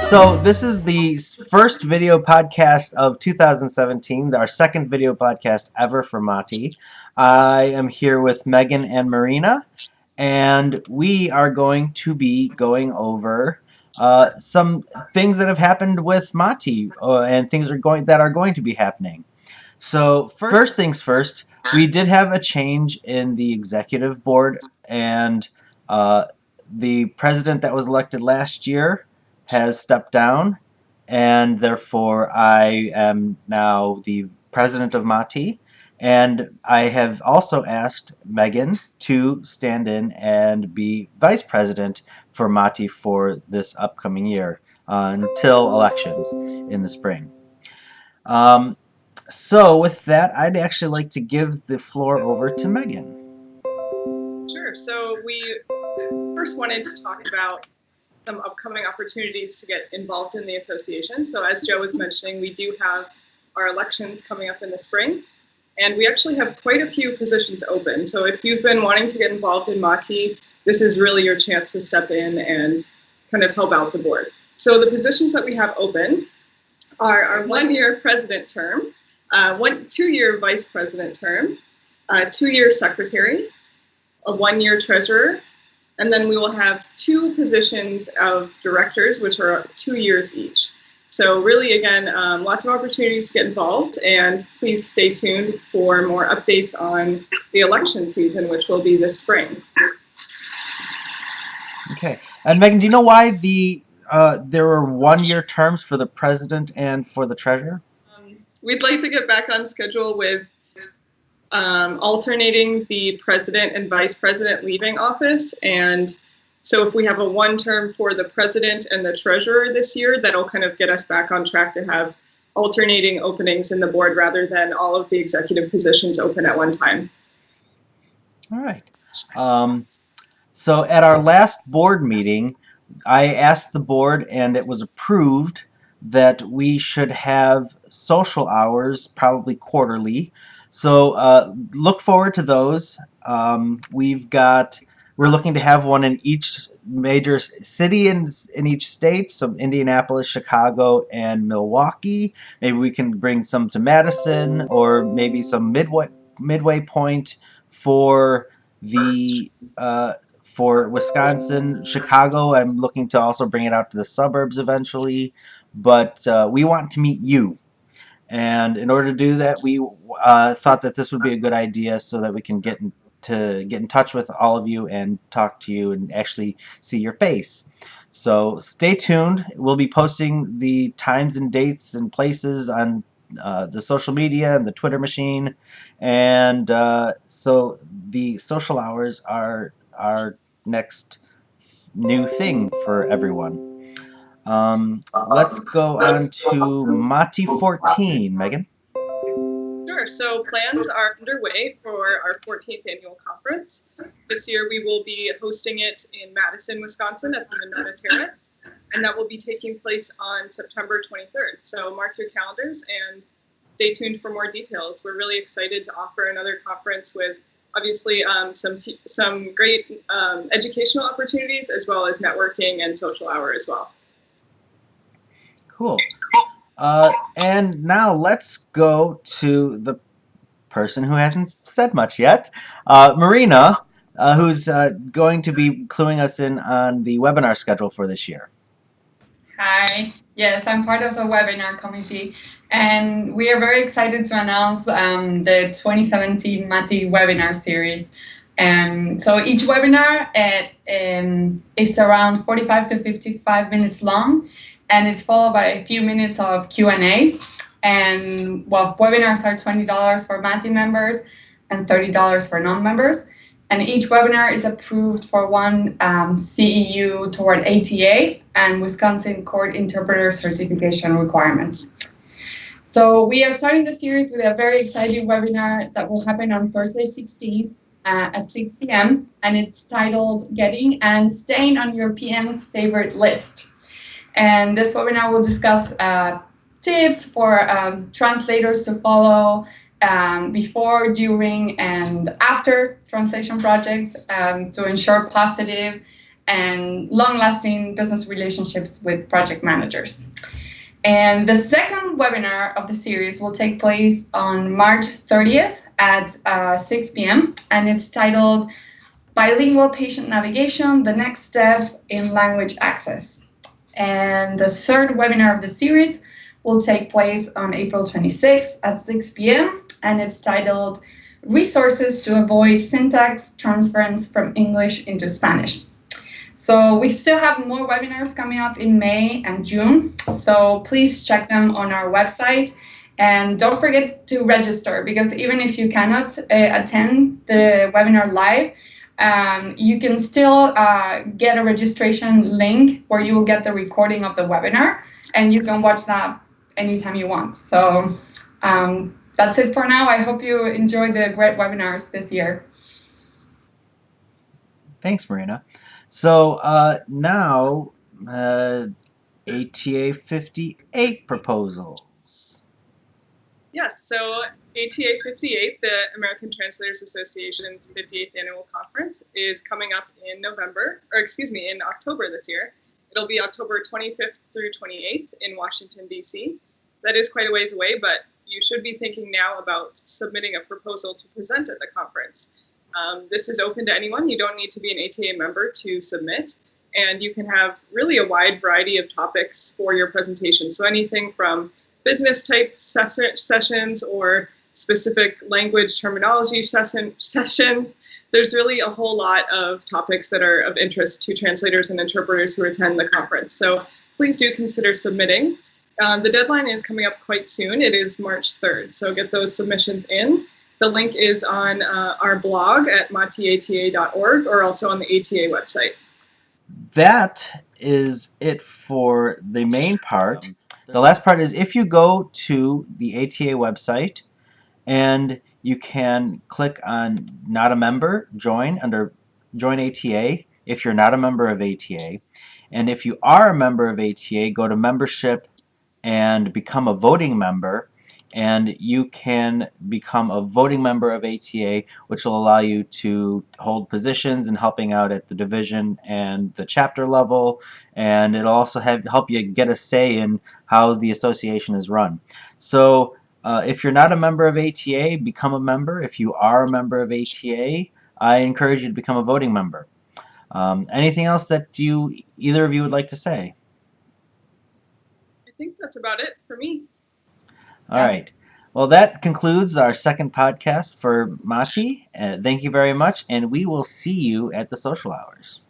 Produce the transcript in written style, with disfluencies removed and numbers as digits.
So this is the first video podcast of 2017, our second video podcast ever for Mati. I am here with Megan and Marina, and we are going to be going over some things that have happened with Mati and things that are going to be happening. So first things first, we did have a change in the executive board, and the president that was elected last year has stepped down, and therefore I am now the president of Mati. And I have also asked Megan to stand in and be vice president for Mati for this upcoming year until elections in the spring. So with that, I'd actually like to give the floor over to Megan. Sure. So we first wanted to talk about some upcoming opportunities to get involved in the association. So as Joe was mentioning, we do have our elections coming up in the spring, and we actually have quite a few positions open. So if you've been wanting to get involved in Mati, this is really your chance to step in and kind of help out the board. So the positions that we have open are our one-year president term, 2-year vice president term, 2-year secretary, a 1-year treasurer, and then we will have 2 positions of directors, which are 2 years each. So really, again, lots of opportunities to get involved, and please stay tuned for more updates on the election season, which will be this spring. Okay. And Megan, do you know why there were 1-year terms for the president and for the treasurer? We'd like to get back on schedule with alternating the president and vice president leaving office. And so if we have a 1 term for the president and the treasurer this year, that'll kind of get us back on track to have alternating openings in the board rather than all of the executive positions open at one time. All right. So at our last board meeting, I asked the board, and it was approved that we should have social hours, probably quarterly. So look forward to those. We're looking to have one in each major city in each state, so Indianapolis, Chicago, and Milwaukee. Maybe we can bring some to Madison, or maybe some midway point for Wisconsin. Chicago, I'm looking to also bring it out to the suburbs eventually, but we want to meet you. And in order to do that, we thought that this would be a good idea so that we can get in touch with all of you and talk to you and actually see your face. So stay tuned. We'll be posting the times and dates and places on the social media and the Twitter machine. And so the social hours are our next new thing for everyone. Let's go on to Mati 14, Megan. Sure. So plans are underway for our 14th annual conference. This year we will be hosting it in Madison, Wisconsin at the Monona Terrace, and that will be taking place on September 23rd. So mark your calendars and stay tuned for more details. We're really excited to offer another conference with obviously some great educational opportunities, as well as networking and social hour as well. Cool. And now let's go to the person who hasn't said much yet, Marina, who's going to be cluing us in on the webinar schedule for this year. Hi. Yes, I'm part of the webinar committee, and we are very excited to announce the 2017 Mati webinar series. So each webinar is around 45 to 55 minutes long, and it's followed by a few minutes of Q&A. And webinars are $20 for Mati members and $30 for non-members. And each webinar is approved for 1 CEU toward ATA and Wisconsin Court Interpreter Certification requirements. So we are starting the series with a very exciting webinar that will happen on Thursday 16th at 6 p.m. And it's titled Getting and Staying on Your PM's Favorite List. And this webinar will discuss tips for translators to follow before, during, and after translation projects to ensure positive and long-lasting business relationships with project managers. And the second webinar of the series will take place on March 30th at 6 p.m. and it's titled Bilingual Patient Navigation, the Next Step in Language Access. And the third webinar of the series will take place on April 26th at 6 p.m. and it's titled Resources to Avoid Syntax Transference from English into Spanish. So we still have more webinars coming up in May and June, so please check them on our website. And don't forget to register, because even if you cannot attend the webinar live, you can still get a registration link where you will get the recording of the webinar, and you can watch that anytime you want. So that's it for now. I hope you enjoyed the great webinars this year. Thanks, Marina. So now ATA 58 proposals. Yes, so ATA 58, the American Translators Association's 58th annual conference, is coming up in in October this year. It'll be October 25th through 28th in Washington, D.C. That is quite a ways away, but you should be thinking now about submitting a proposal to present at the conference. This is open to anyone. You don't need to be an ATA member to submit, and you can have really a wide variety of topics for your presentation. So anything from business type sessions or specific language terminology sessions. There's really a whole lot of topics that are of interest to translators and interpreters who attend the conference. So please do consider submitting. The deadline is coming up quite soon. It is March 3rd, so get those submissions in. The link is on our blog at matiata.org or also on the ATA website. That is it for the main part. The last part is if you go to the ATA website and you can click on Not a Member, Join, under Join ATA if you're not a member of ATA. And if you are a member of ATA, go to Membership and become a voting member, and you can become a voting member of ATA, which will allow you to hold positions and helping out at the division and the chapter level, and it'll also help you get a say in how the association is run. So if you're not a member of ATA, become a member. If you are a member of ATA, I encourage you to become a voting member. Anything else that either of you would like to say? I think that's about it for me. All right. Well, that concludes our second podcast for Mati. Thank you very much, and we will see you at the social hours.